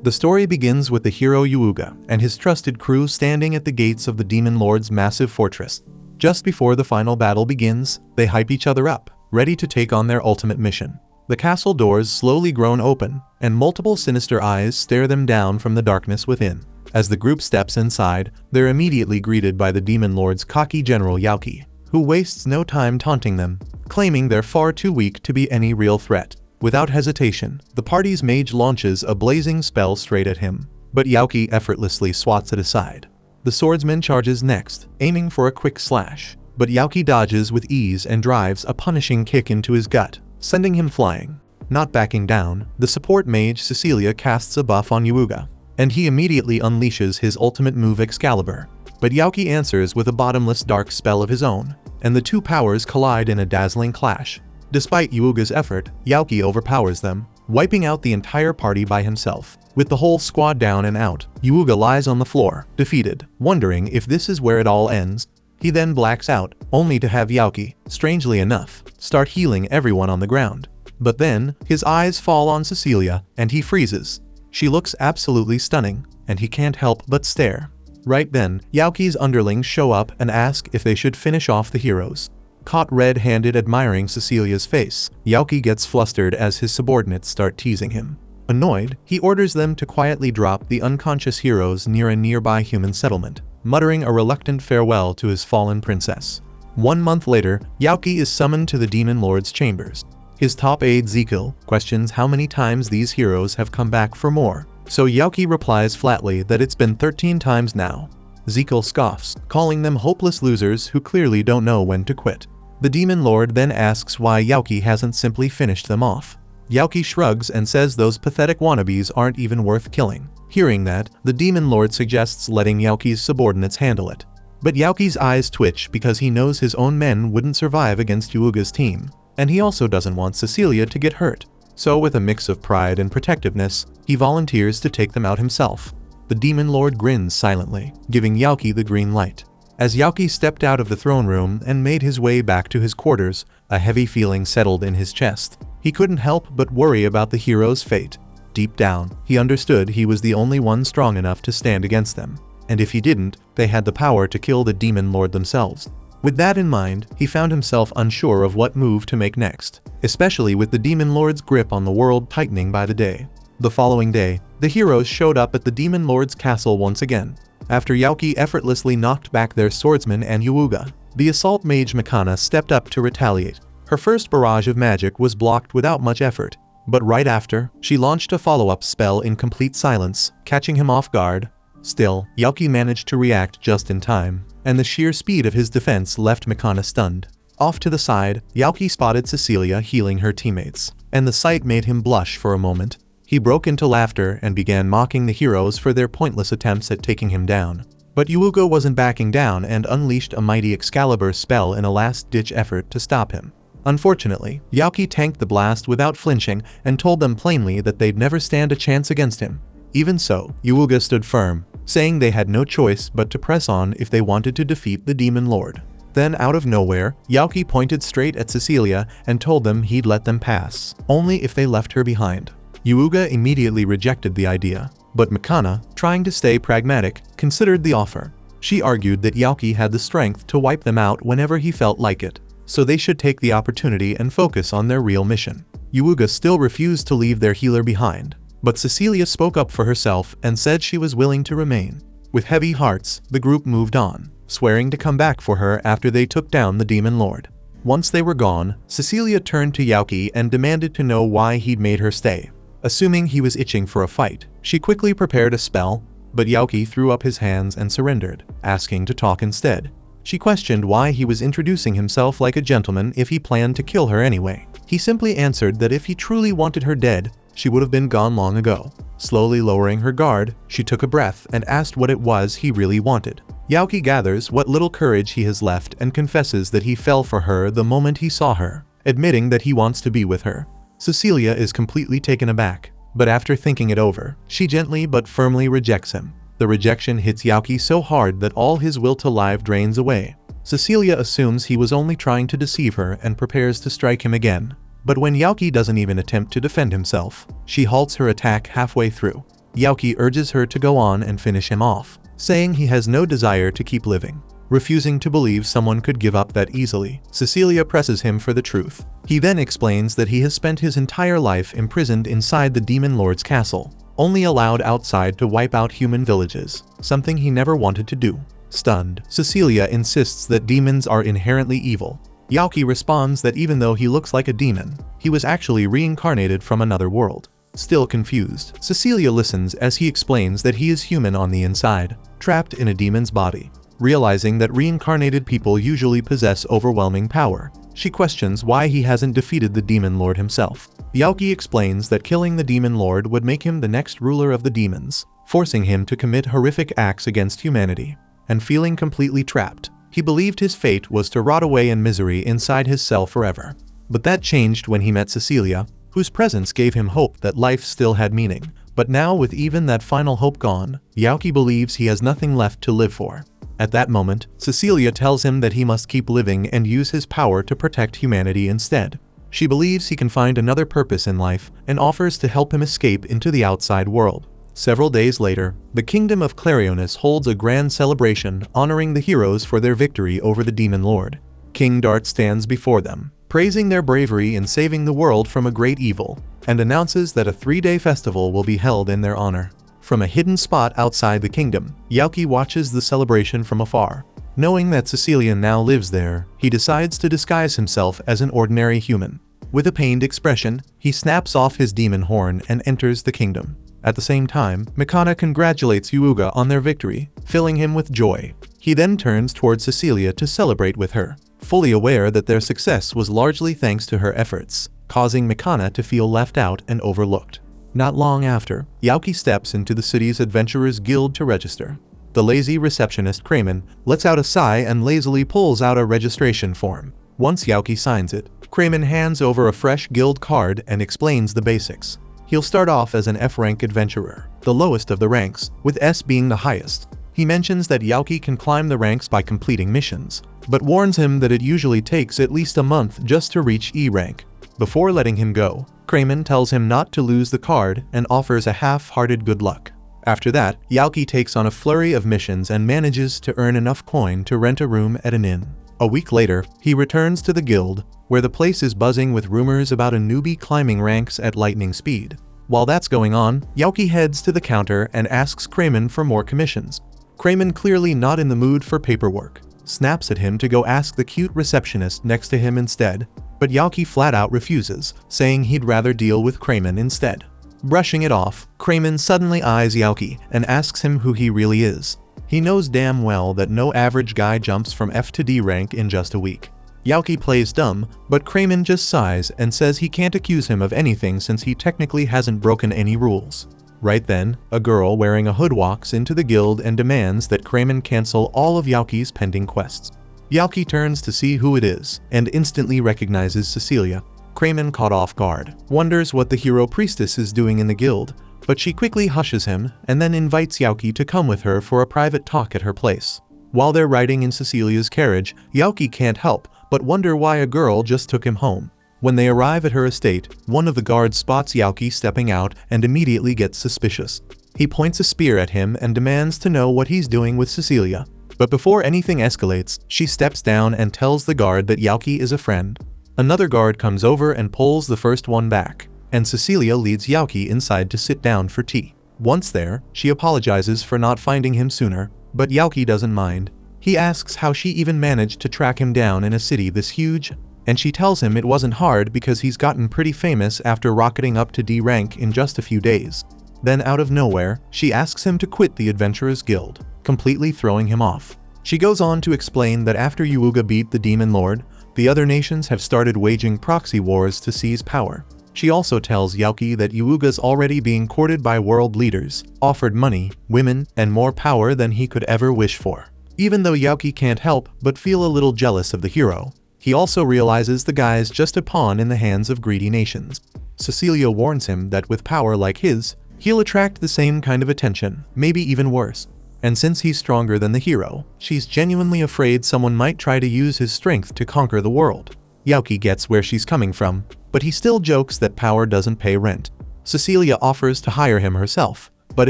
The story begins with the hero Yuuga and his trusted crew standing at the gates of the Demon Lord's massive fortress. Just before the final battle begins, they hype each other up, ready to take on their ultimate mission. The castle doors slowly groan open, and multiple sinister eyes stare them down from the darkness within. As the group steps inside, they're immediately greeted by the Demon Lord's cocky general Yaoki, who wastes no time taunting them, claiming they're far too weak to be any real threat. Without hesitation, the party's mage launches a blazing spell straight at him, but Yaoki effortlessly swats it aside. The swordsman charges next, aiming for a quick slash, but Yaoki dodges with ease and drives a punishing kick into his gut, sending him flying. Not backing down, the support mage Cecilia casts a buff on Yuuga, and he immediately unleashes his ultimate move Excalibur. But Yaoki answers with a bottomless dark spell of his own, and the two powers collide in a dazzling clash. Despite Yuuga's effort, Yaoki overpowers them, wiping out the entire party by himself. With the whole squad down and out, Yuuga lies on the floor, defeated, wondering if this is where it all ends. He then blacks out, only to have Yaoki, strangely enough, start healing everyone on the ground. But then, his eyes fall on Cecilia, and he freezes. She looks absolutely stunning, and he can't help but stare. Right then, Yaoki's underlings show up and ask if they should finish off the heroes. Caught red-handed admiring Cecilia's face, Yaoki gets flustered as his subordinates start teasing him. Annoyed, he orders them to quietly drop the unconscious heroes near a nearby human settlement, muttering a reluctant farewell to his fallen princess. 1 month later, Yaoki is summoned to the Demon Lord's chambers. His top aide Zekiel questions how many times these heroes have come back for more, so Yaoki replies flatly that it's been 13 times now. Zekiel scoffs, calling them hopeless losers who clearly don't know when to quit. The Demon Lord then asks why Yaoki hasn't simply finished them off. Yaoki shrugs and says those pathetic wannabes aren't even worth killing. Hearing that, the Demon Lord suggests letting Yaoki's subordinates handle it. But Yaoki's eyes twitch because he knows his own men wouldn't survive against Yuuga's team, and he also doesn't want Cecilia to get hurt. So with a mix of pride and protectiveness, he volunteers to take them out himself. The Demon Lord grins silently, giving Yaoki the green light. As Yaoki stepped out of the throne room and made his way back to his quarters, a heavy feeling settled in his chest. He couldn't help but worry about the hero's fate. Deep down, he understood he was the only one strong enough to stand against them, and if he didn't, they had the power to kill the Demon Lord themselves. With that in mind, he found himself unsure of what move to make next, especially with the Demon Lord's grip on the world tightening by the day. The following day, the heroes showed up at the Demon Lord's castle once again. After Yaoki effortlessly knocked back their swordsman and Yuuga, the assault mage Mikana stepped up to retaliate. Her first barrage of magic was blocked without much effort, but right after, she launched a follow-up spell in complete silence, catching him off guard. Still, Yaoki managed to react just in time, and the sheer speed of his defense left Mikana stunned. Off to the side, Yaoki spotted Cecilia healing her teammates, and the sight made him blush for a moment. He broke into laughter and began mocking the heroes for their pointless attempts at taking him down. But Yuuga wasn't backing down and unleashed a mighty Excalibur spell in a last-ditch effort to stop him. Unfortunately, Yaoki tanked the blast without flinching and told them plainly that they'd never stand a chance against him. Even so, Yuuga stood firm, saying they had no choice but to press on if they wanted to defeat the Demon Lord. Then out of nowhere, Yaoki pointed straight at Cecilia and told them he'd let them pass, only if they left her behind. Yuuga immediately rejected the idea, but Mikana, trying to stay pragmatic, considered the offer. She argued that Yaoki had the strength to wipe them out whenever he felt like it, so they should take the opportunity and focus on their real mission. Yuuga still refused to leave their healer behind, but Cecilia spoke up for herself and said she was willing to remain. With heavy hearts, the group moved on, swearing to come back for her after they took down the Demon Lord. Once they were gone, Cecilia turned to Yaoki and demanded to know why he'd made her stay. Assuming he was itching for a fight, she quickly prepared a spell, but Yaoki threw up his hands and surrendered, asking to talk instead. She questioned why he was introducing himself like a gentleman if he planned to kill her anyway. He simply answered that if he truly wanted her dead, she would have been gone long ago. Slowly lowering her guard, she took a breath and asked what it was he really wanted. Yaoki gathers what little courage he has left and confesses that he fell for her the moment he saw her, admitting that he wants to be with her. Cecilia is completely taken aback, but after thinking it over, she gently but firmly rejects him. The rejection hits Yaoki so hard that all his will to live drains away. Cecilia assumes he was only trying to deceive her and prepares to strike him again. But when Yaoki doesn't even attempt to defend himself, she halts her attack halfway through. Yaoki urges her to go on and finish him off, saying he has no desire to keep living. Refusing to believe someone could give up that easily, Cecilia presses him for the truth. He then explains that he has spent his entire life imprisoned inside the Demon Lord's castle, only allowed outside to wipe out human villages, something he never wanted to do. Stunned, Cecilia insists that demons are inherently evil. Yaoki responds that even though he looks like a demon, he was actually reincarnated from another world. Still confused, Cecilia listens as he explains that he is human on the inside, trapped in a demon's body. Realizing that reincarnated people usually possess overwhelming power, she questions why he hasn't defeated the Demon Lord himself. Yaoki explains that killing the Demon Lord would make him the next ruler of the demons, forcing him to commit horrific acts against humanity. And feeling completely trapped, he believed his fate was to rot away in misery inside his cell forever. But that changed when he met Cecilia, whose presence gave him hope that life still had meaning. But now, with even that final hope gone, Yaoki believes he has nothing left to live for. At that moment, Cecilia tells him that he must keep living and use his power to protect humanity instead. She believes he can find another purpose in life and offers to help him escape into the outside world. Several days later, the Kingdom of Clarionis holds a grand celebration honoring the heroes for their victory over the Demon Lord. King Dart stands before them, praising their bravery in saving the world from a great evil, and announces that a 3-day festival will be held in their honor. From a hidden spot outside the kingdom, Yaoki watches the celebration from afar. Knowing that Cecilia now lives there, he decides to disguise himself as an ordinary human. With a pained expression, he snaps off his demon horn and enters the kingdom. At the same time, Mikana congratulates Yuuga on their victory, filling him with joy. He then turns towards Cecilia to celebrate with her, fully aware that their success was largely thanks to her efforts, causing Mikana to feel left out and overlooked. Not long after, Yaoki steps into the city's Adventurers Guild to register. The lazy receptionist Kramen lets out a sigh and lazily pulls out a registration form. Once Yaoki signs it, Kramen hands over a fresh guild card and explains the basics. He'll start off as an F-rank adventurer, the lowest of the ranks, with S being the highest. He mentions that Yaoki can climb the ranks by completing missions, but warns him that it usually takes at least a month just to reach E rank. Before letting him go, Kramen tells him not to lose the card and offers a half-hearted good luck. After that, Yaoki takes on a flurry of missions and manages to earn enough coin to rent a room at an inn. A week later, he returns to the guild, where the place is buzzing with rumors about a newbie climbing ranks at lightning speed. While that's going on, Yaoki heads to the counter and asks Kramen for more commissions. Kramen, clearly not in the mood for paperwork, snaps at him to go ask the cute receptionist next to him instead, but Yaoki flat out refuses, saying he'd rather deal with Kramen instead. Brushing it off, Kramen suddenly eyes Yaoki and asks him who he really is. He knows damn well that no average guy jumps from F to D rank in just a week. Yaoki plays dumb, but Kramen just sighs and says he can't accuse him of anything since he technically hasn't broken any rules. Right then, a girl wearing a hood walks into the guild and demands that Kramen cancel all of Yaoki's pending quests. Yaoki turns to see who it is, and instantly recognizes Cecilia. Kramen, caught off guard, wonders what the hero priestess is doing in the guild, but she quickly hushes him and then invites Yaoki to come with her for a private talk at her place. While they're riding in Cecilia's carriage, Yaoki can't help but wonder why a girl just took him home. When they arrive at her estate, one of the guards spots Yaoki stepping out and immediately gets suspicious. He points a spear at him and demands to know what he's doing with Cecilia. But before anything escalates, she steps down and tells the guard that Yaoki is a friend. Another guard comes over and pulls the first one back, and Cecilia leads Yaoki inside to sit down for tea. Once there, she apologizes for not finding him sooner, but Yaoki doesn't mind. He asks how she even managed to track him down in a city this huge, and she tells him it wasn't hard because he's gotten pretty famous after rocketing up to D rank in just a few days. Then out of nowhere, she asks him to quit the Adventurers Guild, completely throwing him off. She goes on to explain that after Yuuga beat the Demon Lord, the other nations have started waging proxy wars to seize power. She also tells Yaoki that Yuuga's already being courted by world leaders, offered money, women, and more power than he could ever wish for. Even though Yaoki can't help but feel a little jealous of the hero, he also realizes the guy's just a pawn in the hands of greedy nations. Cecilia warns him that with power like his, he'll attract the same kind of attention, maybe even worse. And since he's stronger than the hero, she's genuinely afraid someone might try to use his strength to conquer the world. Yaoki gets where she's coming from, but he still jokes that power doesn't pay rent. Cecilia offers to hire him herself, but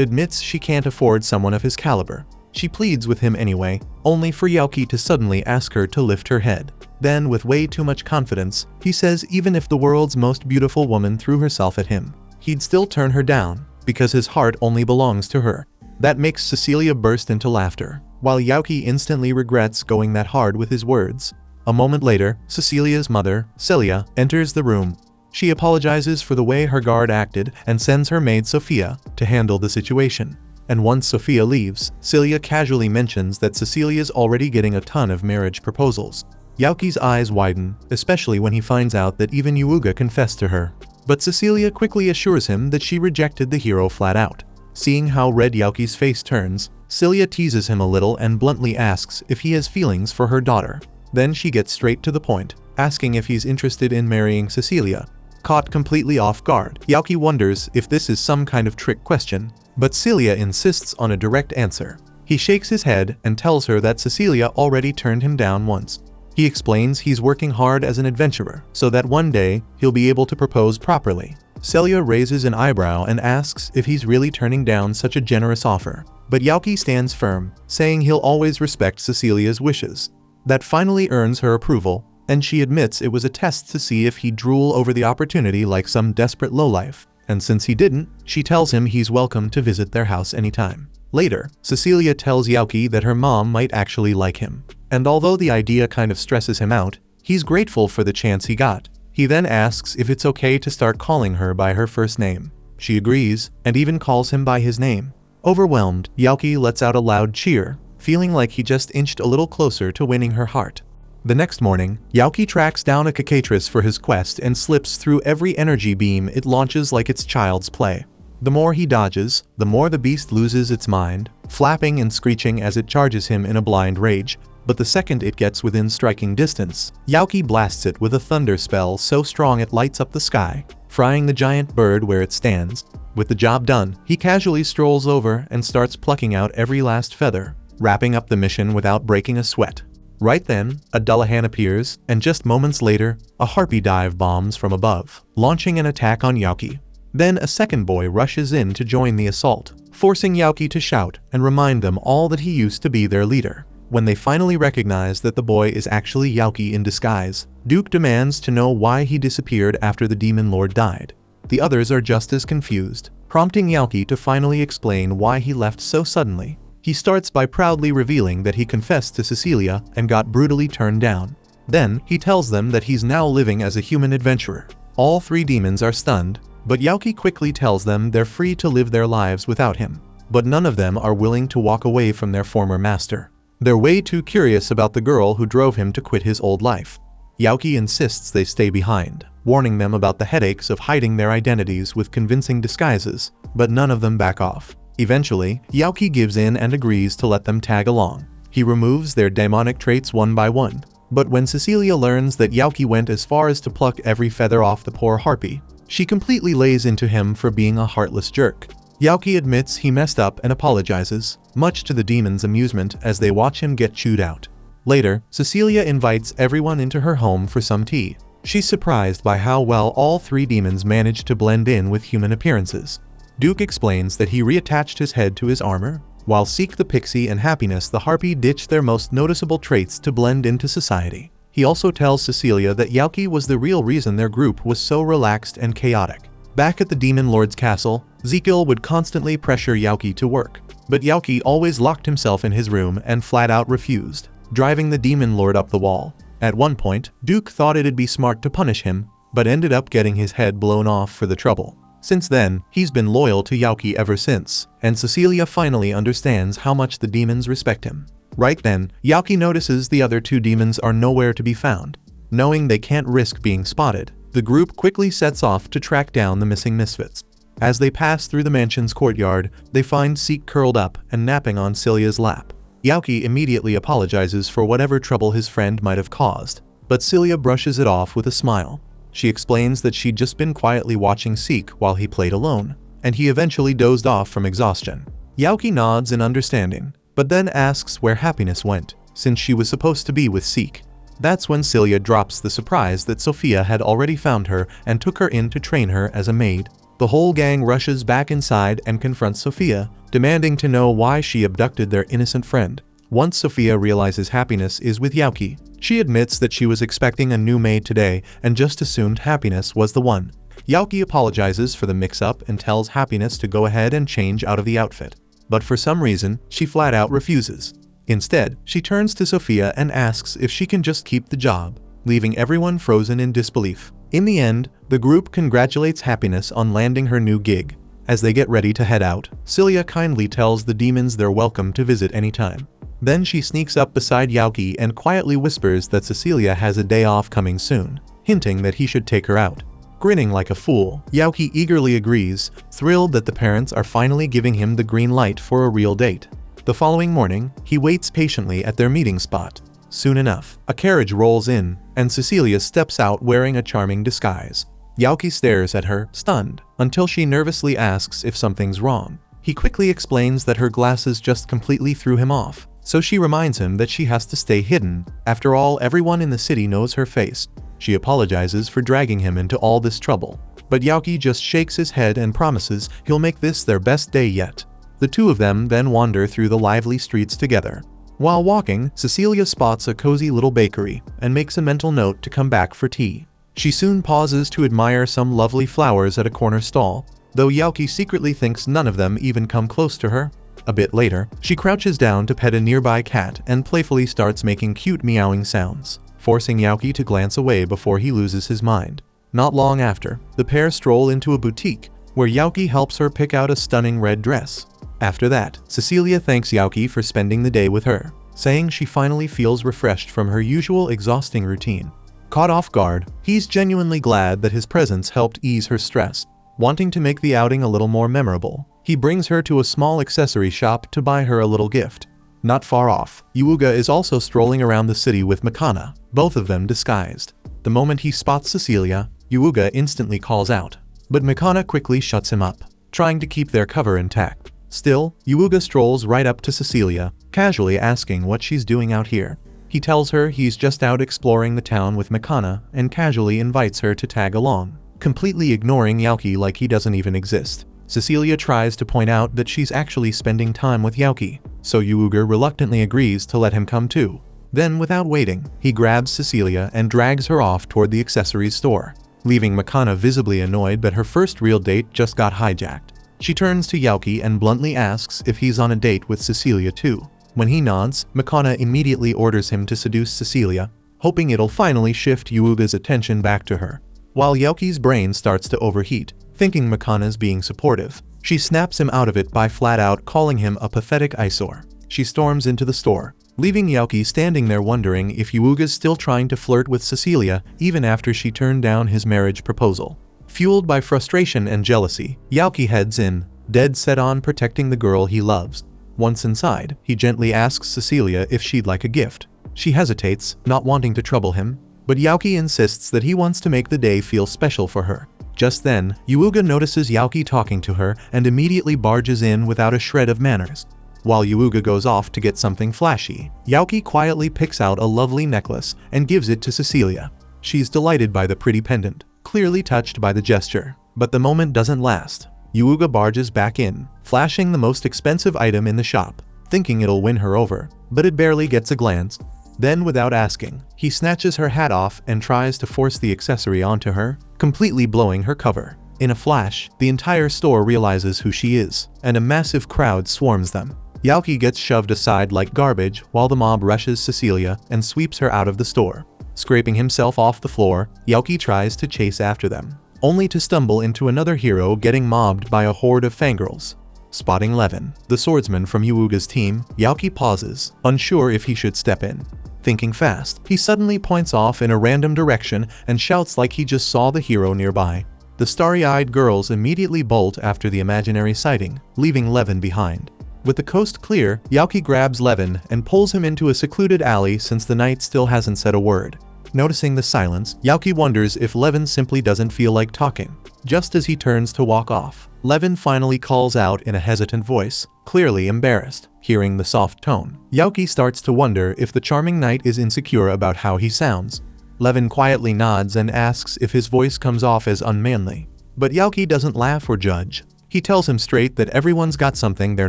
admits she can't afford someone of his caliber. She pleads with him anyway, only for Yaoki to suddenly ask her to lift her head. Then, with way too much confidence, he says even if the world's most beautiful woman threw herself at him, he'd still turn her down, because his heart only belongs to her. That makes Cecilia burst into laughter, while Yaoki instantly regrets going that hard with his words. A moment later, Cecilia's mother, Celia, enters the room. She apologizes for the way her guard acted and sends her maid Sophia to handle the situation. And once Sophia leaves, Celia casually mentions that Cecilia's already getting a ton of marriage proposals. Yaoki's eyes widen, especially when he finds out that even Yuuga confessed to her. But Cecilia quickly assures him that she rejected the hero flat out. Seeing how red Yaoki's face turns, Celia teases him a little and bluntly asks if he has feelings for her daughter. Then she gets straight to the point, asking if he's interested in marrying Cecilia. Caught completely off guard, Yaoki wonders if this is some kind of trick question, but Celia insists on a direct answer. He shakes his head and tells her that Cecilia already turned him down once. He explains he's working hard as an adventurer, so that one day he'll be able to propose properly. Celia raises an eyebrow and asks if he's really turning down such a generous offer, but Yaoki stands firm, saying he'll always respect Cecilia's wishes. That finally earns her approval, and she admits it was a test to see if he'd drool over the opportunity like some desperate lowlife, and since he didn't, she tells him he's welcome to visit their house anytime. Later, Cecilia tells Yaoki that her mom might actually like him, and although the idea kind of stresses him out, he's grateful for the chance he got. He then asks if it's okay to start calling her by her first name. She agrees, and even calls him by his name. Overwhelmed, Yaoki lets out a loud cheer, feeling like he just inched a little closer to winning her heart. The next morning, Yaoki tracks down a cockatrice for his quest and slips through every energy beam it launches like it's child's play. The more he dodges, the more the beast loses its mind, flapping and screeching as it charges him in a blind rage. But the second it gets within striking distance, Yaoki blasts it with a thunder spell so strong it lights up the sky, frying the giant bird where it stands. With the job done, he casually strolls over and starts plucking out every last feather, wrapping up the mission without breaking a sweat. Right then, a Dullahan appears, and just moments later, a harpy dive bombs from above, launching an attack on Yaoki. Then a second boy rushes in to join the assault, forcing Yaoki to shout and remind them all that he used to be their leader. When they finally recognize that the boy is actually Yaoki in disguise, Duke demands to know why he disappeared after the Demon Lord died. The others are just as confused, prompting Yaoki to finally explain why he left so suddenly. He starts by proudly revealing that he confessed to Cecilia and got brutally turned down. Then, he tells them that he's now living as a human adventurer. All three demons are stunned, but Yaoki quickly tells them they're free to live their lives without him. But none of them are willing to walk away from their former master. They're way too curious about the girl who drove him to quit his old life. Yaoki insists they stay behind, warning them about the headaches of hiding their identities with convincing disguises, but none of them back off. Eventually, Yaoki gives in and agrees to let them tag along. He removes their demonic traits one by one. But when Cecilia learns that Yaoki went as far as to pluck every feather off the poor harpy, she completely lays into him for being a heartless jerk. Yaoki admits he messed up and apologizes, much to the demons' amusement as they watch him get chewed out. Later, Cecilia invites everyone into her home for some tea. She's surprised by how well all three demons manage to blend in with human appearances. Duke explains that he reattached his head to his armor, while Seek the Pixie and Happiness the Harpy ditched their most noticeable traits to blend into society. He also tells Cecilia that Yaoki was the real reason their group was so relaxed and chaotic. Back at the Demon Lord's castle, Zekiel would constantly pressure Yaoki to work, but Yaoki always locked himself in his room and flat out refused, driving the Demon Lord up the wall. At one point, Duke thought it'd be smart to punish him, but ended up getting his head blown off for the trouble. Since then, he's been loyal to Yaoki ever since, and Cecilia finally understands how much the demons respect him. Right then, Yaoki notices the other two demons are nowhere to be found. Knowing they can't risk being spotted, the group quickly sets off to track down the missing misfits. As they pass through the mansion's courtyard, they find Seek curled up and napping on Celia's lap. Yaoki immediately apologizes for whatever trouble his friend might have caused, but Celia brushes it off with a smile. She explains that she'd just been quietly watching Seek while he played alone, and he eventually dozed off from exhaustion. Yaoki nods in understanding, but then asks where Happiness went, since she was supposed to be with Seek. That's when Celia drops the surprise that Sophia had already found her and took her in to train her as a maid. The whole gang rushes back inside and confronts Sophia, demanding to know why she abducted their innocent friend. Once Sophia realizes Happiness is with Yauki, she admits that she was expecting a new maid today and just assumed Happiness was the one. Yauki apologizes for the mix-up and tells Happiness to go ahead and change out of the outfit. But for some reason, she flat out refuses. Instead, she turns to Sophia and asks if she can just keep the job, leaving everyone frozen in disbelief. In the end, the group congratulates Happiness on landing her new gig. As they get ready to head out, Cilia kindly tells the demons they're welcome to visit anytime. Then she sneaks up beside Yauki and quietly whispers that Cecilia has a day off coming soon, hinting that he should take her out. Grinning like a fool, Yauki eagerly agrees, thrilled that the parents are finally giving him the green light for a real date. The following morning, he waits patiently at their meeting spot. Soon enough, a carriage rolls in, and Cecilia steps out wearing a charming disguise. Yauki stares at her, stunned, until she nervously asks if something's wrong. He quickly explains that her glasses just completely threw him off, so she reminds him that she has to stay hidden. After all, everyone in the city knows her face. She apologizes for dragging him into all this trouble, but Yauki just shakes his head and promises he'll make this their best day yet. The two of them then wander through the lively streets together. While walking, Cecilia spots a cozy little bakery and makes a mental note to come back for tea. She soon pauses to admire some lovely flowers at a corner stall, though Yauki secretly thinks none of them even come close to her. A bit later, she crouches down to pet a nearby cat and playfully starts making cute meowing sounds, forcing Yauki to glance away before he loses his mind. Not long after, the pair stroll into a boutique, where Yauki helps her pick out a stunning red dress. After that, Cecilia thanks Yauki for spending the day with her, saying she finally feels refreshed from her usual exhausting routine. Caught off guard, he's genuinely glad that his presence helped ease her stress. Wanting to make the outing a little more memorable, he brings her to a small accessory shop to buy her a little gift. Not far off, Yuuga is also strolling around the city with Mikana, both of them disguised. The moment he spots Cecilia, Yuuga instantly calls out, but Mikana quickly shuts him up, trying to keep their cover intact. Still, Yuuga strolls right up to Cecilia, casually asking what she's doing out here. He tells her he's just out exploring the town with Mikana and casually invites her to tag along, completely ignoring Yauki like he doesn't even exist. Cecilia tries to point out that she's actually spending time with Yauki, so Yuuga reluctantly agrees to let him come too. Then, without waiting, he grabs Cecilia and drags her off toward the accessories store, leaving Mikana visibly annoyed that her first real date just got hijacked. She turns to Yauki and bluntly asks if he's on a date with Cecilia too. When he nods, Mikana immediately orders him to seduce Cecilia, hoping it'll finally shift Yuuga's attention back to her. While Yauki's brain starts to overheat, thinking Mikana's being supportive, she snaps him out of it by flat out calling him a pathetic eyesore. She storms into the store, leaving Yauki standing there wondering if Yuuga's still trying to flirt with Cecilia even after she turned down his marriage proposal. Fueled by frustration and jealousy, Yauki heads in, dead set on protecting the girl he loves. Once inside, he gently asks Cecilia if she'd like a gift. She hesitates, not wanting to trouble him, but Yauki insists that he wants to make the day feel special for her. Just then, Yuuga notices Yauki talking to her and immediately barges in without a shred of manners. While Yuuga goes off to get something flashy, Yauki quietly picks out a lovely necklace and gives it to Cecilia. She's delighted by the pretty pendant, clearly touched by the gesture. But the moment doesn't last. Yuuga barges back in, flashing the most expensive item in the shop, thinking it'll win her over, but it barely gets a glance. Then, without asking, he snatches her hat off and tries to force the accessory onto her, completely blowing her cover. In a flash, the entire store realizes who she is, and a massive crowd swarms them. Yauki gets shoved aside like garbage while the mob rushes Cecilia and sweeps her out of the store. Scraping himself off the floor, Yauki tries to chase after them, only to stumble into another hero getting mobbed by a horde of fangirls. Spotting Levin, the swordsman from Yuuga's team, Yauki pauses, unsure if he should step in. Thinking fast, he suddenly points off in a random direction and shouts like he just saw the hero nearby. The starry-eyed girls immediately bolt after the imaginary sighting, leaving Levin behind. With the coast clear, Yauki grabs Levin and pulls him into a secluded alley since the knight still hasn't said a word. Noticing the silence, Yauki wonders if Levin simply doesn't feel like talking. Just as he turns to walk off, Levin finally calls out in a hesitant voice, clearly embarrassed. Hearing the soft tone, Yauki starts to wonder if the charming knight is insecure about how he sounds. Levin quietly nods and asks if his voice comes off as unmanly. But Yaoki doesn't laugh or judge. He tells him straight that everyone's got something they're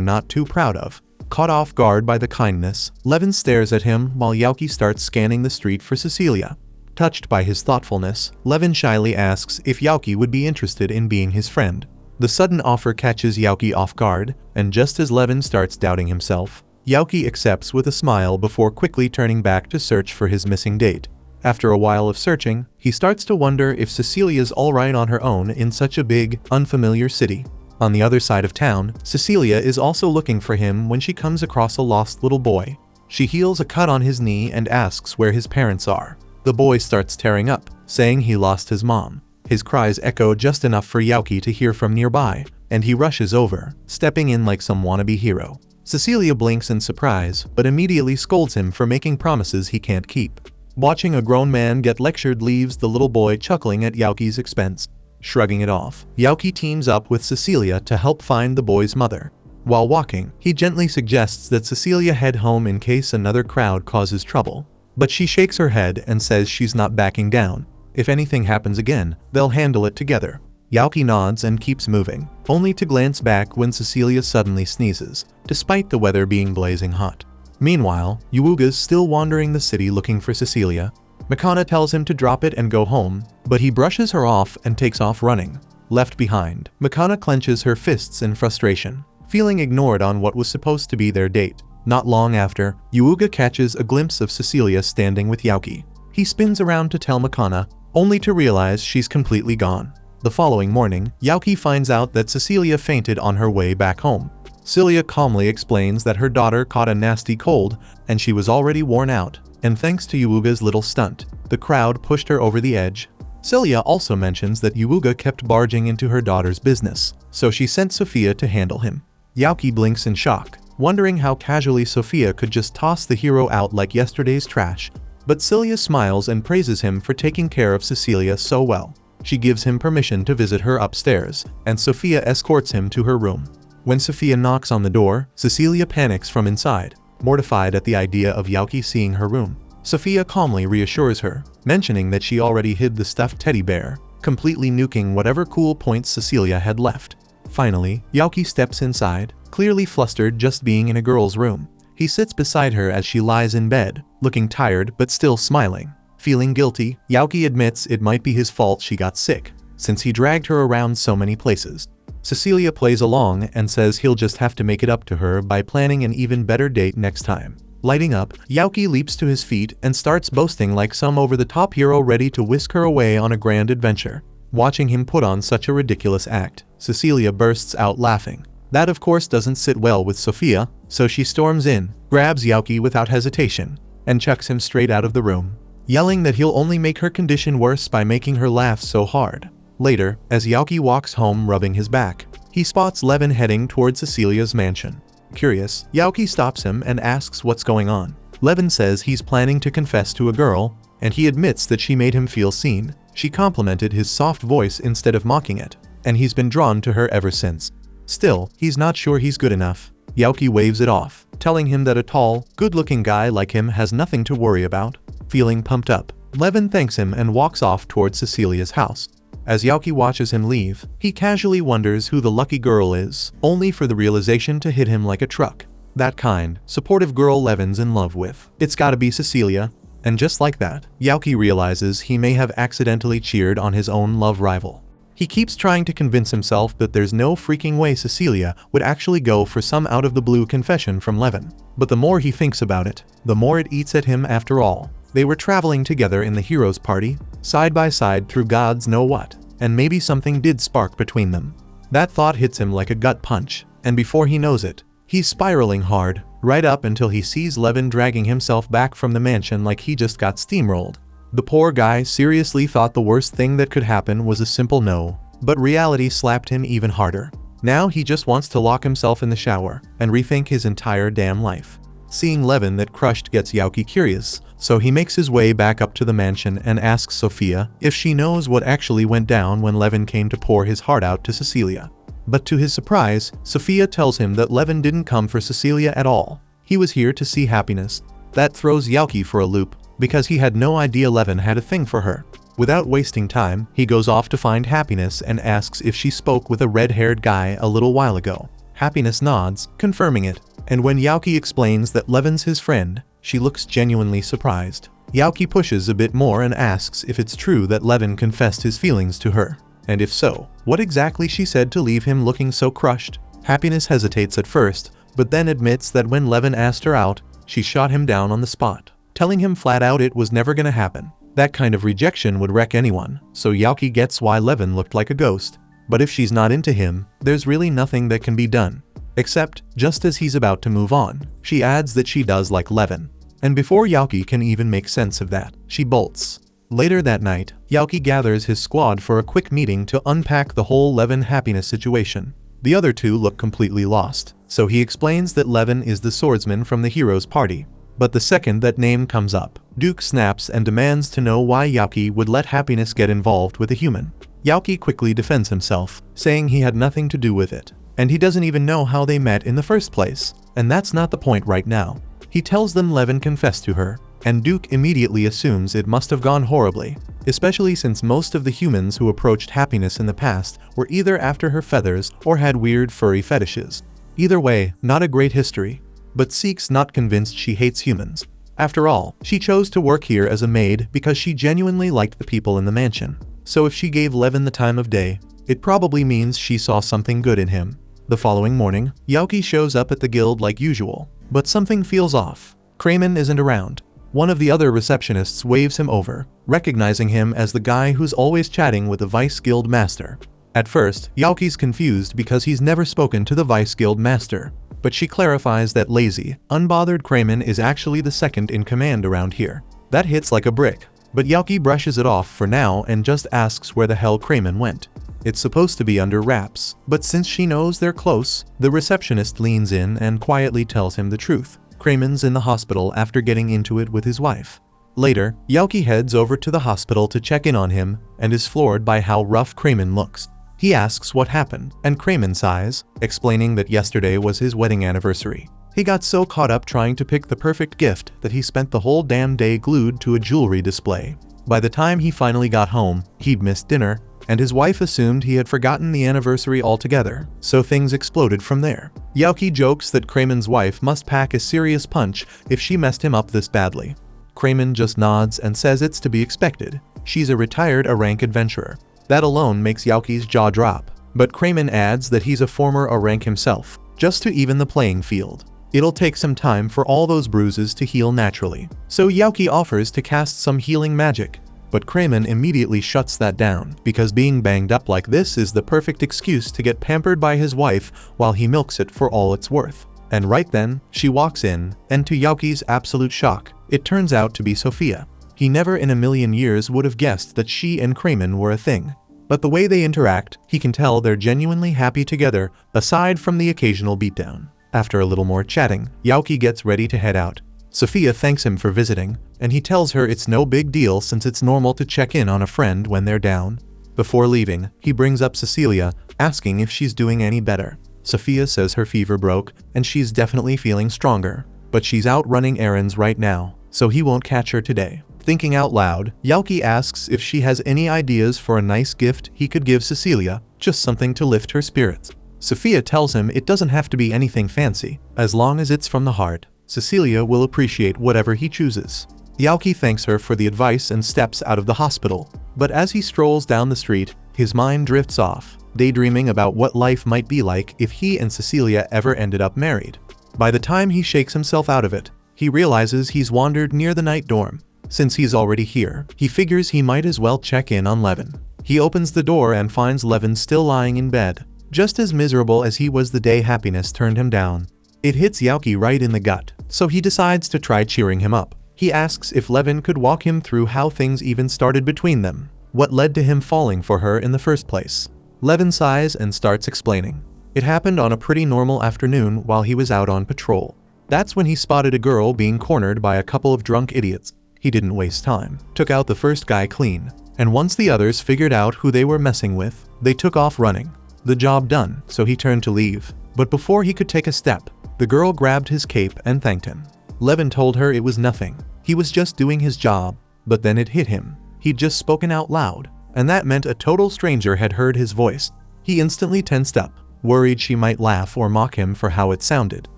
not too proud of. Caught off guard by the kindness, Levin stares at him while Yaoki starts scanning the street for Cecilia. Touched by his thoughtfulness, Levin shyly asks if Yaoki would be interested in being his friend. The sudden offer catches Yaoki off guard, and just as Levin starts doubting himself, Yaoki accepts with a smile before quickly turning back to search for his missing date. After a while of searching, he starts to wonder if Cecilia's alright on her own in such a big, unfamiliar city. On the other side of town, Cecilia is also looking for him when she comes across a lost little boy. She heals a cut on his knee and asks where his parents are. The boy starts tearing up, saying he lost his mom. His cries echo just enough for Yaoki to hear from nearby, and he rushes over, stepping in like some wannabe hero. Cecilia blinks in surprise, but immediately scolds him for making promises he can't keep. Watching a grown man get lectured leaves the little boy chuckling at Yaoki's expense. Shrugging it off, Yaoki teams up with Cecilia to help find the boy's mother. While walking, he gently suggests that Cecilia head home in case another crowd causes trouble. But she shakes her head and says she's not backing down. If anything happens again, they'll handle it together. Yaoki nods and keeps moving, only to glance back when Cecilia suddenly sneezes, despite the weather being blazing hot. Meanwhile, Yuuga's still wandering the city looking for Cecilia. Mikana tells him to drop it and go home, but he brushes her off and takes off running. Left behind, Mikana clenches her fists in frustration, feeling ignored on what was supposed to be their date. Not long after, Yuuga catches a glimpse of Cecilia standing with Yaoki. He spins around to tell Mikana, only to realize she's completely gone. The following morning, Yaoki finds out that Cecilia fainted on her way back home. Celia calmly explains that her daughter caught a nasty cold and she was already worn out, and thanks to Yuuga's little stunt, the crowd pushed her over the edge. Celia also mentions that Yuuga kept barging into her daughter's business, so she sent Sophia to handle him. Yaoki blinks in shock, wondering how casually Sophia could just toss the hero out like yesterday's trash. But Celia smiles and praises him for taking care of Cecilia so well. She gives him permission to visit her upstairs, and Sophia escorts him to her room. When Sophia knocks on the door, Cecilia panics from inside, mortified at the idea of Yaoki seeing her room. Sophia calmly reassures her, mentioning that she already hid the stuffed teddy bear, completely nuking whatever cool points Cecilia had left. Finally, Yaoki steps inside, clearly flustered just being in a girl's room. He sits beside her as she lies in bed, looking tired but still smiling. Feeling guilty, Yaoki admits it might be his fault she got sick, since he dragged her around so many places. Cecilia plays along and says he'll just have to make it up to her by planning an even better date next time. Lighting up, Yaoki leaps to his feet and starts boasting like some over-the-top hero ready to whisk her away on a grand adventure. Watching him put on such a ridiculous act, Cecilia bursts out laughing. That of course doesn't sit well with Sophia, so she storms in, grabs Yaoki without hesitation, and chucks him straight out of the room, yelling that he'll only make her condition worse by making her laugh so hard. Later, as Yaoki walks home rubbing his back, he spots Levin heading towards Cecilia's mansion. Curious, Yaoki stops him and asks what's going on. Levin says he's planning to confess to a girl, and he admits that she made him feel seen. She complimented his soft voice instead of mocking it, and he's been drawn to her ever since. Still, he's not sure he's good enough. Yaoki waves it off, telling him that a tall, good-looking guy like him has nothing to worry about. Feeling pumped up, Levin thanks him and walks off towards Cecilia's house. As Yaoki watches him leave, he casually wonders who the lucky girl is, only for the realization to hit him like a truck. That kind, supportive girl Levin's in love with. It's gotta be Cecilia. And just like that, Yaoki realizes he may have accidentally cheered on his own love rival. He keeps trying to convince himself that there's no freaking way Cecilia would actually go for some out-of-the-blue confession from Levin. But the more he thinks about it, the more it eats at him after all. They were traveling together in the hero's party, side by side through God's know what, and maybe something did spark between them. That thought hits him like a gut punch, and before he knows it, he's spiraling hard, right up until he sees Levin dragging himself back from the mansion like he just got steamrolled. The poor guy seriously thought the worst thing that could happen was a simple no, but reality slapped him even harder. Now he just wants to lock himself in the shower and rethink his entire damn life. Seeing Levin that crushed gets Yaoki curious, so he makes his way back up to the mansion and asks Sophia if she knows what actually went down when Levin came to pour his heart out to Cecilia. But to his surprise, Sophia tells him that Levin didn't come for Cecilia at all. He was here to see happiness. That throws Yaoki for a loop, because he had no idea Levin had a thing for her. Without wasting time, he goes off to find Happiness and asks if she spoke with a red-haired guy a little while ago. Happiness nods, confirming it, and when Yaoki explains that Levin's his friend, she looks genuinely surprised. Yaoki pushes a bit more and asks if it's true that Levin confessed his feelings to her, and if so, what exactly she said to leave him looking so crushed. Happiness hesitates at first, but then admits that when Levin asked her out, she shot him down on the spot, telling him flat out it was never gonna happen. That kind of rejection would wreck anyone, so Yaoki gets why Levin looked like a ghost. But if she's not into him, there's really nothing that can be done. Except, just as he's about to move on, she adds that she does like Levin. And before Yaoki can even make sense of that, she bolts. Later that night, Yaoki gathers his squad for a quick meeting to unpack the whole Levin Happiness situation. The other two look completely lost, so he explains that Levin is the swordsman from the hero's party. But the second that name comes up, Duke snaps and demands to know why Yaoki would let Happiness get involved with a human. Yaoki quickly defends himself, saying he had nothing to do with it, and he doesn't even know how they met in the first place, and that's not the point right now. He tells them Levin confessed to her, and Duke immediately assumes it must have gone horribly, especially since most of the humans who approached Happiness in the past were either after her feathers or had weird furry fetishes. Either way, not a great history. But Seek's not convinced she hates humans. After all, she chose to work here as a maid because she genuinely liked the people in the mansion. So if she gave Levin the time of day, it probably means she saw something good in him. The following morning, Yaoki shows up at the guild like usual, but something feels off. Kramen isn't around. One of the other receptionists waves him over, recognizing him as the guy who's always chatting with the Vice Guild Master. At first, Yaoki's confused because he's never spoken to the Vice Guild Master. But she clarifies that lazy, unbothered Kramen is actually the second in command around here. That hits like a brick, but Yaoki brushes it off for now and just asks where the hell Kramen went. It's supposed to be under wraps, but since she knows they're close, the receptionist leans in and quietly tells him the truth. Kramen's in the hospital after getting into it with his wife. Later, Yaoki heads over to the hospital to check in on him and is floored by how rough Kramen looks. He asks what happened, and Kramen sighs, explaining that yesterday was his wedding anniversary. He got so caught up trying to pick the perfect gift that he spent the whole damn day glued to a jewelry display. By the time he finally got home, he'd missed dinner, and his wife assumed he had forgotten the anniversary altogether, so things exploded from there. Yaoki jokes that Kramen's wife must pack a serious punch if she messed him up this badly. Kramen just nods and says it's to be expected. She's a retired A-rank adventurer. That alone makes Yaoki's jaw drop, but Kramen adds that he's a former A-rank himself, just to even the playing field. It'll take some time for all those bruises to heal naturally, so Yaoki offers to cast some healing magic, but Kramen immediately shuts that down, because being banged up like this is the perfect excuse to get pampered by his wife while he milks it for all it's worth. And right then, she walks in, and to Yaoki's absolute shock, it turns out to be Sophia. He never in a million years would have guessed that she and Kramen were a thing. But the way they interact, he can tell they're genuinely happy together, aside from the occasional beatdown. After a little more chatting, Yaoki gets ready to head out. Sophia thanks him for visiting, and he tells her it's no big deal since it's normal to check in on a friend when they're down. Before leaving, he brings up Cecilia, asking if she's doing any better. Sophia says her fever broke, and she's definitely feeling stronger, but she's out running errands right now, so he won't catch her today. Thinking out loud, Yaoki asks if she has any ideas for a nice gift he could give Cecilia, just something to lift her spirits. Sophia tells him it doesn't have to be anything fancy, as long as it's from the heart. Cecilia will appreciate whatever he chooses. Yaoki thanks her for the advice and steps out of the hospital, but as he strolls down the street, his mind drifts off, daydreaming about what life might be like if he and Cecilia ever ended up married. By the time he shakes himself out of it, he realizes he's wandered near the night dorm. Since he's already here, he figures he might as well check in on Levin. He opens the door and finds Levin still lying in bed, just as miserable as he was the day Happiness turned him down. It hits Yaoki right in the gut, so he decides to try cheering him up. He asks if Levin could walk him through how things even started between them, what led to him falling for her in the first place. Levin sighs and starts explaining. It happened on a pretty normal afternoon while he was out on patrol. That's when he spotted a girl being cornered by a couple of drunk idiots. He didn't waste time, took out the first guy clean, and once the others figured out who they were messing with, they took off running. The job done, so he turned to leave. But before he could take a step, the girl grabbed his cape and thanked him. Levin told her it was nothing. He was just doing his job, but then it hit him. He'd just spoken out loud, and that meant a total stranger had heard his voice. He instantly tensed up, worried she might laugh or mock him for how it sounded.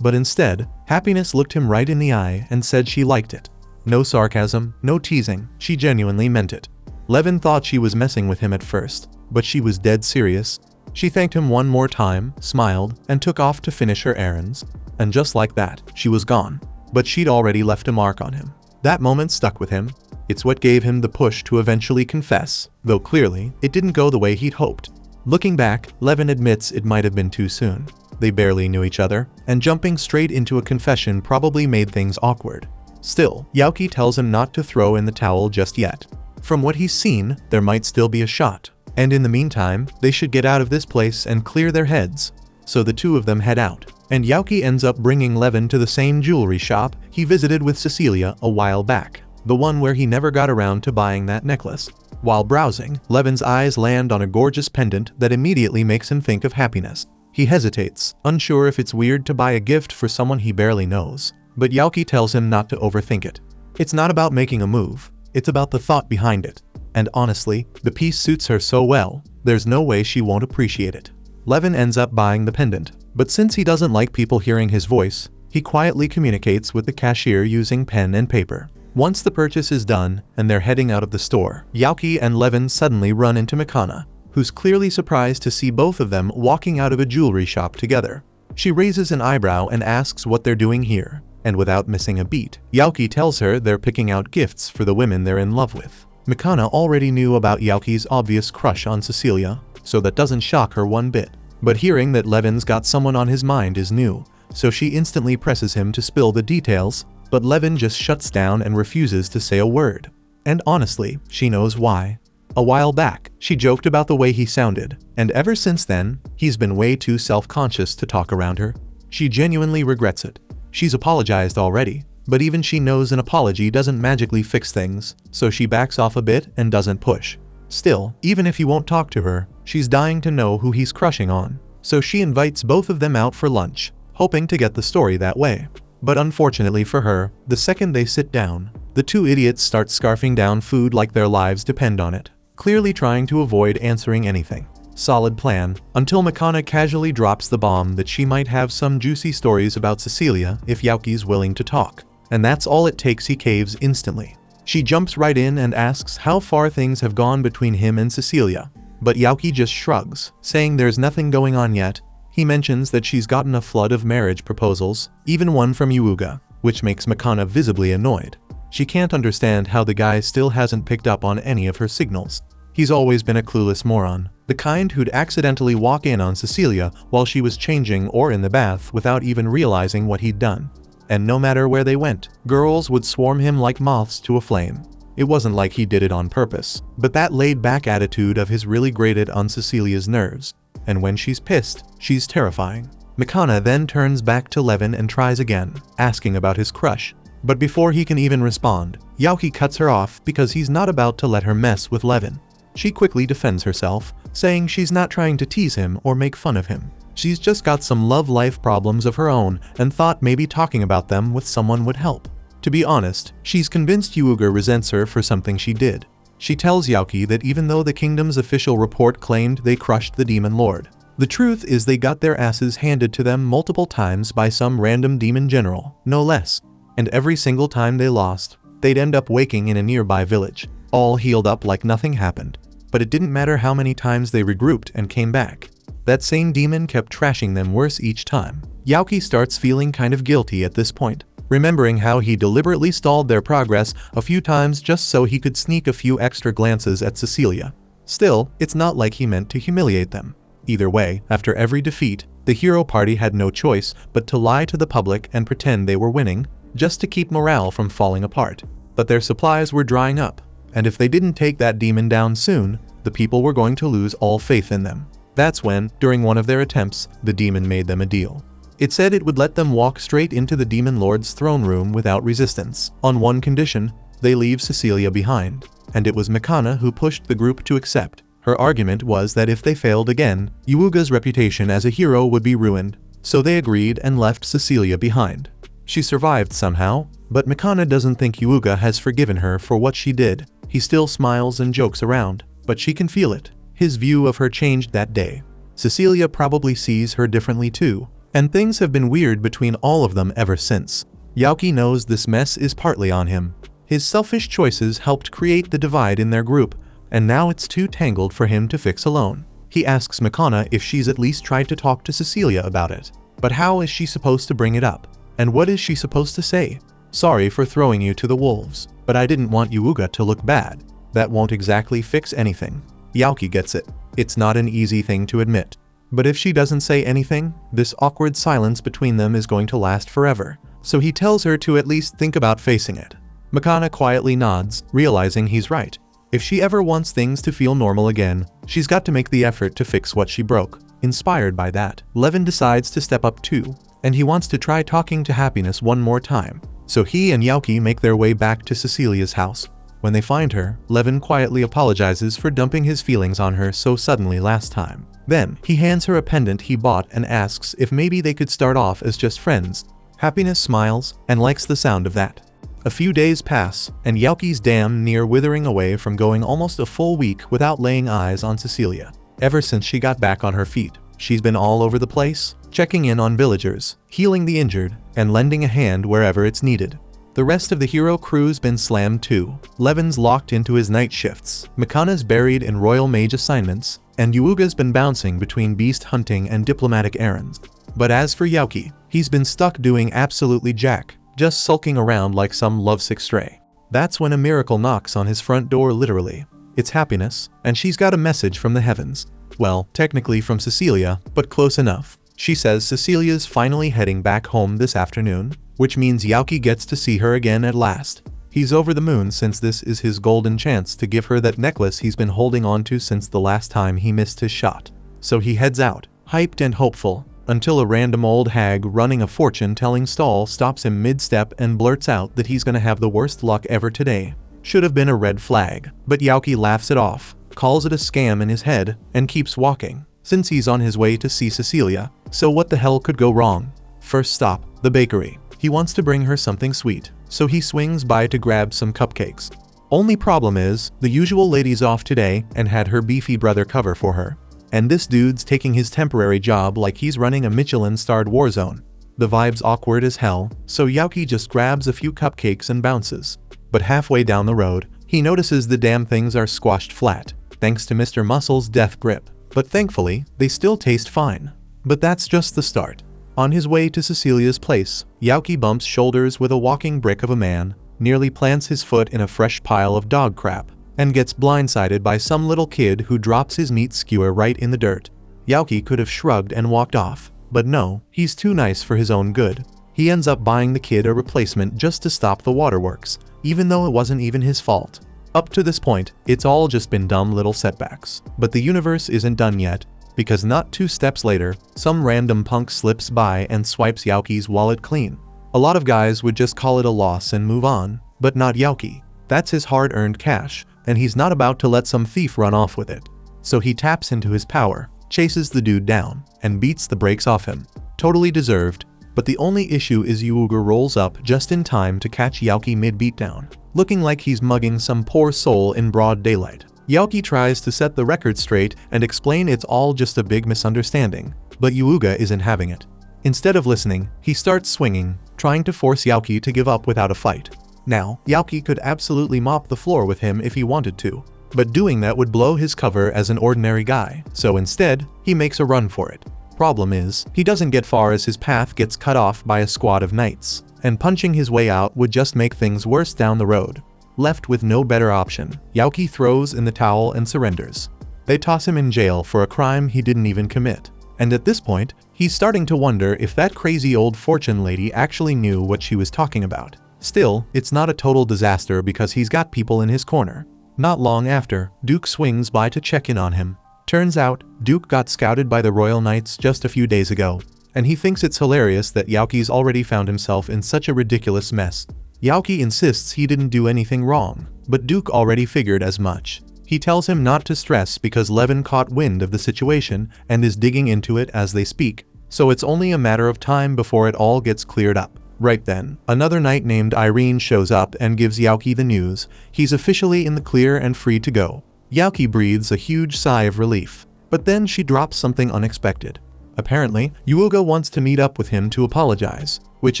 But instead, Happiness looked him right in the eye and said she liked it. No sarcasm, no teasing, she genuinely meant it. Levin thought she was messing with him at first, but she was dead serious. She thanked him one more time, smiled, and took off to finish her errands. And just like that, she was gone. But she'd already left a mark on him. That moment stuck with him. It's what gave him the push to eventually confess, though clearly, it didn't go the way he'd hoped. Looking back, Levin admits it might have been too soon. They barely knew each other, and jumping straight into a confession probably made things awkward. Still, Yaoki tells him not to throw in the towel just yet. From what he's seen, there might still be a shot. And in the meantime, they should get out of this place and clear their heads. So the two of them head out, and Yaoki ends up bringing Levin to the same jewelry shop he visited with Cecilia a while back, the one where he never got around to buying that necklace. While browsing, Levin's eyes land on a gorgeous pendant that immediately makes him think of Happiness. He hesitates, unsure if it's weird to buy a gift for someone he barely knows, but Yaoki tells him not to overthink it. It's not about making a move, it's about the thought behind it. And honestly, the piece suits her so well, there's no way she won't appreciate it. Levin ends up buying the pendant, but since he doesn't like people hearing his voice, he quietly communicates with the cashier using pen and paper. Once the purchase is done and they're heading out of the store, Yaoki and Levin suddenly run into Mikana, who's clearly surprised to see both of them walking out of a jewelry shop together. She raises an eyebrow and asks what they're doing here, and without missing a beat, Yaoki tells her they're picking out gifts for the women they're in love with. Mikana already knew about Yaoki's obvious crush on Cecilia, so that doesn't shock her one bit. But hearing that Levin's got someone on his mind is new, so she instantly presses him to spill the details, but Levin just shuts down and refuses to say a word. And honestly, she knows why. A while back, she joked about the way he sounded, and ever since then, he's been way too self-conscious to talk around her. She genuinely regrets it. She's apologized already, but even she knows an apology doesn't magically fix things, so she backs off a bit and doesn't push. Still, even if he won't talk to her, she's dying to know who he's crushing on, so she invites both of them out for lunch, hoping to get the story that way. But unfortunately for her, the second they sit down, the two idiots start scarfing down food like their lives depend on it, clearly trying to avoid answering anything. Solid plan, until Mikana casually drops the bomb that she might have some juicy stories about Cecilia if Yaoki's willing to talk. And that's all it takes. He caves instantly. She jumps right in and asks how far things have gone between him and Cecilia, but Yaoki just shrugs, saying there's nothing going on yet. He mentions that she's gotten a flood of marriage proposals, even one from Yuuga, which makes Mikana visibly annoyed. She can't understand how the guy still hasn't picked up on any of her signals. He's always been a clueless moron, the kind who'd accidentally walk in on Cecilia while she was changing or in the bath without even realizing what he'd done. And no matter where they went, girls would swarm him like moths to a flame. It wasn't like he did it on purpose, but that laid-back attitude of his really grated on Cecilia's nerves. And when she's pissed, she's terrifying. Mikana then turns back to Levin and tries again, asking about his crush. But before he can even respond, Yaoki cuts her off because he's not about to let her mess with Levin. She quickly defends herself, saying she's not trying to tease him or make fun of him. She's just got some love-life problems of her own and thought maybe talking about them with someone would help. To be honest, she's convinced Yuuga resents her for something she did. She tells Yaoki that even though the kingdom's official report claimed they crushed the demon lord, the truth is they got their asses handed to them multiple times by some random demon general, no less. And every single time they lost, they'd end up waking in a nearby village, all healed up like nothing happened. But it didn't matter how many times they regrouped and came back. That same demon kept trashing them worse each time. Yaoki starts feeling kind of guilty at this point, remembering how he deliberately stalled their progress a few times just so he could sneak a few extra glances at Cecilia. Still, it's not like he meant to humiliate them. Either way, after every defeat, the hero party had no choice but to lie to the public and pretend they were winning, just to keep morale from falling apart. But their supplies were drying up, and if they didn't take that demon down soon, the people were going to lose all faith in them. That's when, during one of their attempts, the demon made them a deal. It said it would let them walk straight into the demon lord's throne room without resistance, on one condition: they leave Cecilia behind. And it was Mikana who pushed the group to accept. Her argument was that if they failed again, Yuuga's reputation as a hero would be ruined, so they agreed and left Cecilia behind. She survived somehow, But Mikana doesn't think Yuuga has forgiven her for what she did. He still smiles and jokes around, but she can feel it. His view of her changed that day. Cecilia probably sees her differently too, and things have been weird between all of them ever since. Yaoki knows this mess is partly on him. His selfish choices helped create the divide in their group, and now it's too tangled for him to fix alone. He asks Mikana if she's at least tried to talk to Cecilia about it. But how is she supposed to bring it up? And what is she supposed to say? Sorry for throwing you to the wolves, but I didn't want Yuuga to look bad. That won't exactly fix anything. Yaoki gets it. It's not an easy thing to admit. But if she doesn't say anything, this awkward silence between them is going to last forever. So he tells her to at least think about facing it. Mikana quietly nods, realizing he's right. If she ever wants things to feel normal again, she's got to make the effort to fix what she broke. Inspired by that, Levin decides to step up too, and he wants to try talking to Happiness one more time. So he and Yaoki make their way back to Cecilia's house. When they find her, Levin quietly apologizes for dumping his feelings on her so suddenly last time. Then, he hands her a pendant he bought and asks if maybe they could start off as just friends. Happiness smiles and likes the sound of that. A few days pass, and Yaoki's damn near withering away from going almost a full week without laying eyes on Cecilia. Ever since she got back on her feet, she's been all over the place, checking in on villagers, healing the injured, and lending a hand wherever it's needed. The rest of the hero crew's been slammed too. Levin's locked into his night shifts, Mikana's buried in royal mage assignments, and Yuuga's been bouncing between beast hunting and diplomatic errands. But as for Yaoki, he's been stuck doing absolutely jack, just sulking around like some lovesick stray. That's when a miracle knocks on his front door literally. It's Happiness, and she's got a message from the heavens. Well, technically from Cecilia, but close enough. She says Cecilia's finally heading back home this afternoon, which means Yaoki gets to see her again at last. He's over the moon since this is his golden chance to give her that necklace he's been holding on to since the last time he missed his shot. So he heads out, hyped and hopeful, until a random old hag running a fortune-telling stall stops him mid-step and blurts out that he's gonna have the worst luck ever today. Should have been a red flag, but Yaoki laughs it off, calls it a scam in his head, and keeps walking, since he's on his way to see Cecilia, so what the hell could go wrong? First stop, the bakery. He wants to bring her something sweet, so he swings by to grab some cupcakes. Only problem is, the usual lady's off today and had her beefy brother cover for her. And this dude's taking his temporary job like he's running a Michelin-starred war zone. The vibe's awkward as hell, so Yaoki just grabs a few cupcakes and bounces. But halfway down the road, he notices the damn things are squashed flat, thanks to Mr. Muscle's death grip. But thankfully, they still taste fine. But that's just the start. On his way to Cecilia's place, Yaoki bumps shoulders with a walking brick of a man, nearly plants his foot in a fresh pile of dog crap, and gets blindsided by some little kid who drops his meat skewer right in the dirt. Yaoki could have shrugged and walked off, but no, he's too nice for his own good. He ends up buying the kid a replacement just to stop the waterworks, even though it wasn't even his fault. Up to this point, it's all just been dumb little setbacks. But the universe isn't done yet, because not 2 steps later, some random punk slips by and swipes Yaoki's wallet clean. A lot of guys would just call it a loss and move on, but not Yaoki. That's his hard-earned cash, and he's not about to let some thief run off with it. So he taps into his power, chases the dude down, and beats the brakes off him. Totally deserved, but the only issue is Yuuga rolls up just in time to catch Yaoki mid-beatdown, looking like he's mugging some poor soul in broad daylight. Yaoki tries to set the record straight and explain it's all just a big misunderstanding, but Yuuga isn't having it. Instead of listening, he starts swinging, trying to force Yaoki to give up without a fight. Now, Yaoki could absolutely mop the floor with him if he wanted to, but doing that would blow his cover as an ordinary guy, so instead, he makes a run for it. Problem is, he doesn't get far as his path gets cut off by a squad of knights, and punching his way out would just make things worse down the road. Left with no better option, Yaoki throws in the towel and surrenders. They toss him in jail for a crime he didn't even commit. And at this point, he's starting to wonder if that crazy old fortune lady actually knew what she was talking about. Still, it's not a total disaster because he's got people in his corner. Not long after, Duke swings by to check in on him. Turns out, Duke got scouted by the Royal Knights just a few days ago, and he thinks it's hilarious that Yaoki's already found himself in such a ridiculous mess. Yaoki insists he didn't do anything wrong, but Duke already figured as much. He tells him not to stress because Levin caught wind of the situation and is digging into it as they speak, so it's only a matter of time before it all gets cleared up. Right then, another knight named Irene shows up and gives Yaoki the news. He's officially in the clear and free to go. Yaoki breathes a huge sigh of relief, but then she drops something unexpected. Apparently, Yuuga wants to meet up with him to apologize, which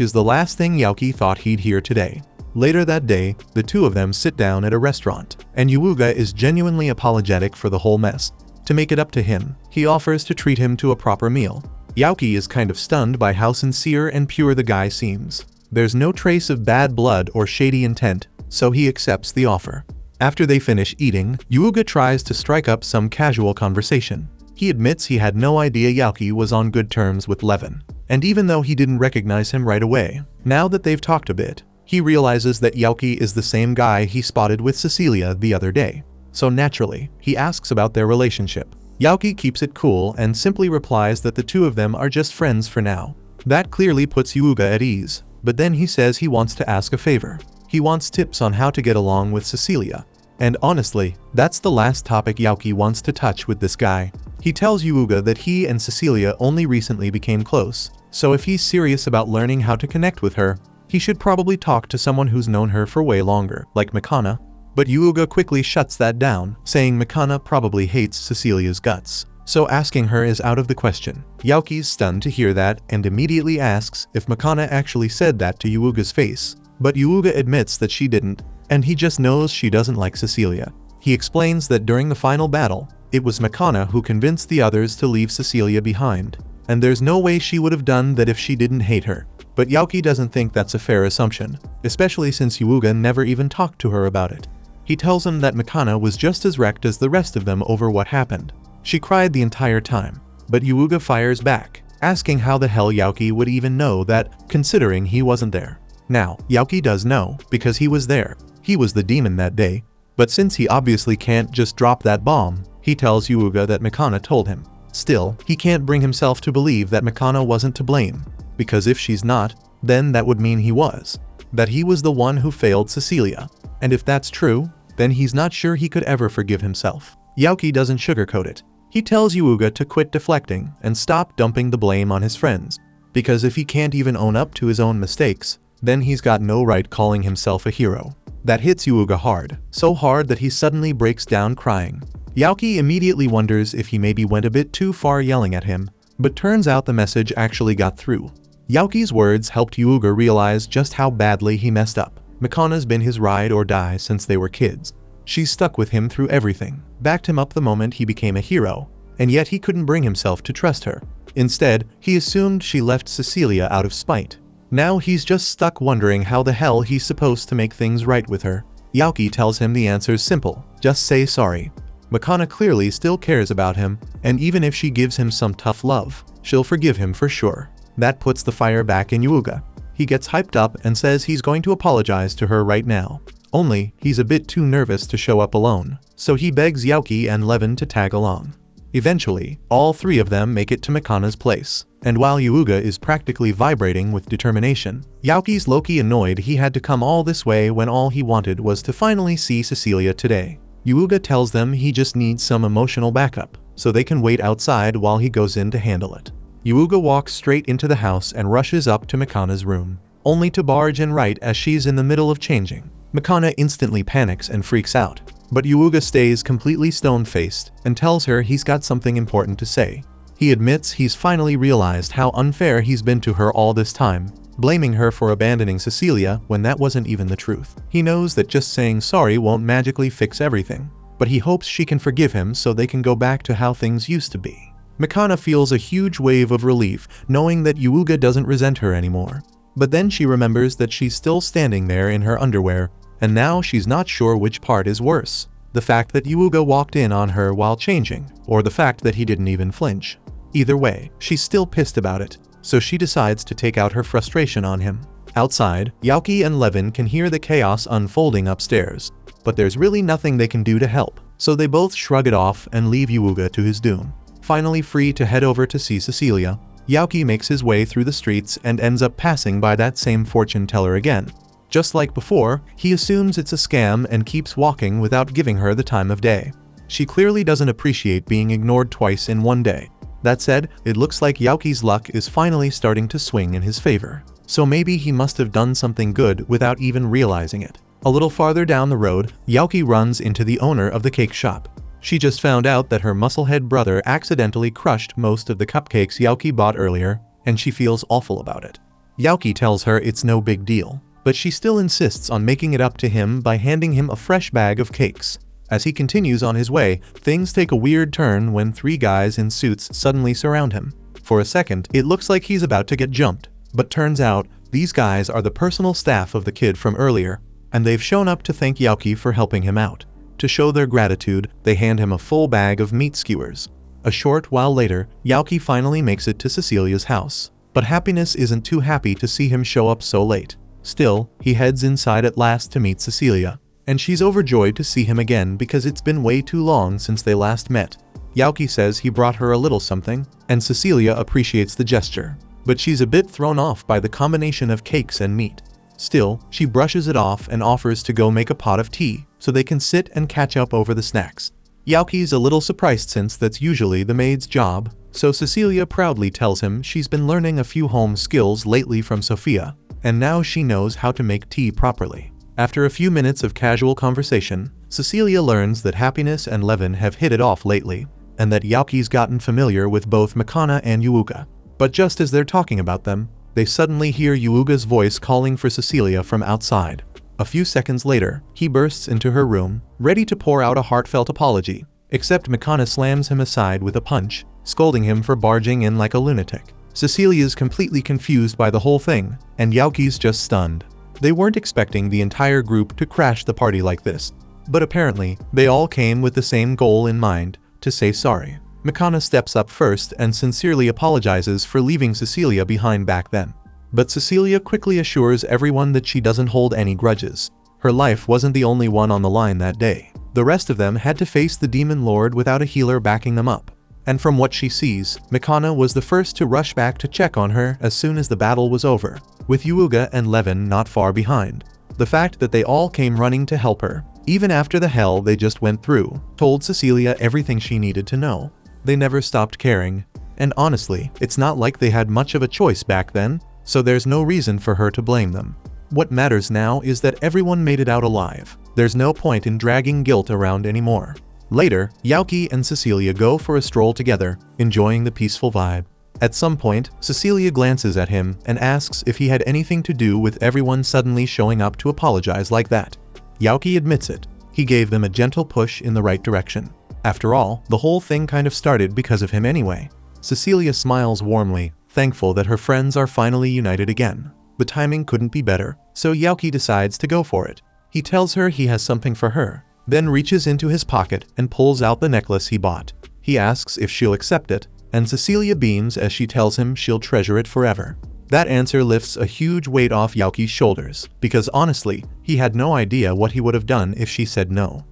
is the last thing Yaoki thought he'd hear today. Later that day, the two of them sit down at a restaurant, and Yuuga is genuinely apologetic for the whole mess. To make it up to him, he offers to treat him to a proper meal. Yaoki is kind of stunned by how sincere and pure the guy seems. There's no trace of bad blood or shady intent, so he accepts the offer. After they finish eating, Yuuga tries to strike up some casual conversation. He admits he had no idea Yaoki was on good terms with Levin, and even though he didn't recognize him right away, now that they've talked a bit, he realizes that Yaoki is the same guy he spotted with Cecilia the other day. So naturally, he asks about their relationship. Yaoki keeps it cool and simply replies that the two of them are just friends for now. That clearly puts Yuuga at ease, but then he says he wants to ask a favor. He wants tips on how to get along with Cecilia. And honestly, that's the last topic Yaoki wants to touch with this guy. He tells Yuuga that he and Cecilia only recently became close, so if he's serious about learning how to connect with her, he should probably talk to someone who's known her for way longer, like Mikana. But Yuuga quickly shuts that down, saying Mikana probably hates Cecilia's guts, so asking her is out of the question. Yaoki's stunned to hear that and immediately asks if Mikana actually said that to Yuuga's face, but Yuuga admits that she didn't, and he just knows she doesn't like Cecilia. He explains that during the final battle, it was Mikana who convinced the others to leave Cecilia behind, and there's no way she would have done that if she didn't hate her. But Yaoki doesn't think that's a fair assumption, especially since Yuuga never even talked to her about it. He tells him that Mikana was just as wrecked as the rest of them over what happened. She cried the entire time, but Yuuga fires back, asking how the hell Yaoki would even know that, considering he wasn't there. Now, Yaoki does know, because he was there. He was the demon that day, but since he obviously can't just drop that bomb, he tells Yuuga that Mikana told him. Still, he can't bring himself to believe that Mikana wasn't to blame, because if she's not, then that would mean he was. That he was the one who failed Cecilia. And if that's true, then he's not sure he could ever forgive himself. Yaoki doesn't sugarcoat it. He tells Yuuga to quit deflecting and stop dumping the blame on his friends, because if he can't even own up to his own mistakes, then he's got no right calling himself a hero. That hits Yuuga hard, so hard that he suddenly breaks down crying. Yaoki immediately wonders if he maybe went a bit too far yelling at him, but turns out the message actually got through. Yaoki's words helped Yuuga realize just how badly he messed up. Mikana's been his ride or die since they were kids. She's stuck with him through everything, backed him up the moment he became a hero, and yet he couldn't bring himself to trust her. Instead, he assumed she left Cecilia out of spite. Now he's just stuck wondering how the hell he's supposed to make things right with her. Yaoki tells him the answer's simple, just say sorry. Mikana clearly still cares about him, and even if she gives him some tough love, she'll forgive him for sure. That puts the fire back in Yuuga. He gets hyped up and says he's going to apologize to her right now. Only, he's a bit too nervous to show up alone, so he begs Yaoki and Levin to tag along. Eventually, all three of them make it to Mikana's place, and while Yuuga is practically vibrating with determination, Yaoki's low-key annoyed he had to come all this way when all he wanted was to finally see Cecilia today. Yuuga tells them he just needs some emotional backup, so they can wait outside while he goes in to handle it. Yuuga walks straight into the house and rushes up to Mikana's room, only to barge in right as she's in the middle of changing. Mikana instantly panics and freaks out, but Yuuga stays completely stone-faced and tells her he's got something important to say. He admits he's finally realized how unfair he's been to her all this time, blaming her for abandoning Cecilia when that wasn't even the truth. He knows that just saying sorry won't magically fix everything, but he hopes she can forgive him so they can go back to how things used to be. Mikana feels a huge wave of relief knowing that Yuuga doesn't resent her anymore. But then she remembers that she's still standing there in her underwear, and now she's not sure which part is worse. The fact that Yuuga walked in on her while changing, or the fact that he didn't even flinch. Either way, she's still pissed about it, so she decides to take out her frustration on him. Outside, Yaoki and Levin can hear the chaos unfolding upstairs, but there's really nothing they can do to help, so they both shrug it off and leave Yuuga to his doom. Finally free to head over to see Cecilia, Yaoki makes his way through the streets and ends up passing by that same fortune teller again. Just like before, he assumes it's a scam and keeps walking without giving her the time of day. She clearly doesn't appreciate being ignored twice in one day. That said, it looks like Yaoki's luck is finally starting to swing in his favor. so maybe he must have done something good without even realizing it. A little farther down the road, Yaoki runs into the owner of the cake shop. She just found out that her musclehead brother accidentally crushed most of the cupcakes Yaoki bought earlier, and she feels awful about it. Yaoki tells her it's no big deal, but she still insists on making it up to him by handing him a fresh bag of cakes. As he continues on his way, things take a weird turn when 3 guys in suits suddenly surround him. For a second, it looks like he's about to get jumped, but turns out these guys are the personal staff of the kid from earlier, and they've shown up to thank Yaoki for helping him out. To show their gratitude, they hand him a full bag of meat skewers. A short while later, Yaoki finally makes it to Cecilia's house, but Happiness isn't too happy to see him show up so late. Still, he heads inside at last to meet Cecilia, and she's overjoyed to see him again because it's been way too long since they last met. Yaoki says he brought her a little something, and Cecilia appreciates the gesture, but she's a bit thrown off by the combination of cakes and meat. Still, she brushes it off and offers to go make a pot of tea so they can sit and catch up over the snacks. Yaoki's a little surprised since that's usually the maid's job, so Cecilia proudly tells him she's been learning a few home skills lately from Sophia, and now she knows how to make tea properly. After a few minutes of casual conversation, Cecilia learns that Happiness and Levin have hit it off lately, and that Yaoki's gotten familiar with both Mikana and Yuuga. But just as they're talking about them, they suddenly hear Yuuga's voice calling for Cecilia from outside. A few seconds later, he bursts into her room, ready to pour out a heartfelt apology, except Mikana slams him aside with a punch, scolding him for barging in like a lunatic. Cecilia's completely confused by the whole thing, and Yaoki's just stunned. They weren't expecting the entire group to crash the party like this, but apparently, they all came with the same goal in mind, to say sorry. Mikana steps up first and sincerely apologizes for leaving Cecilia behind back then. But Cecilia quickly assures everyone that she doesn't hold any grudges. Her life wasn't the only one on the line that day. The rest of them had to face the Demon Lord without a healer backing them up. And from what she sees, Mikana was the first to rush back to check on her as soon as the battle was over, with Yuuga and Levin not far behind. The fact that they all came running to help her, even after the hell they just went through, told Cecilia everything she needed to know. They never stopped caring, and honestly, it's not like they had much of a choice back then, so there's no reason for her to blame them. What matters now is that everyone made it out alive. There's no point in dragging guilt around anymore. Later, Yaoki and Cecilia go for a stroll together, enjoying the peaceful vibe. At some point, Cecilia glances at him and asks if he had anything to do with everyone suddenly showing up to apologize like that. Yaoki admits it. He gave them a gentle push in the right direction. After all, the whole thing kind of started because of him anyway. Cecilia smiles warmly, thankful that her friends are finally united again. The timing couldn't be better, so Yaoki decides to go for it. He tells her he has something for her, then reaches into his pocket and pulls out the necklace he bought. He asks if she'll accept it, and Cecilia beams as she tells him she'll treasure it forever. That answer lifts a huge weight off Yaoki's shoulders, because honestly, he had no idea what he would have done if she said no.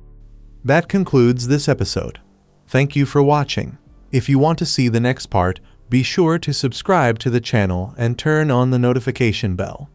That concludes this episode. Thank you for watching. If you want to see the next part, be sure to subscribe to the channel and turn on the notification bell.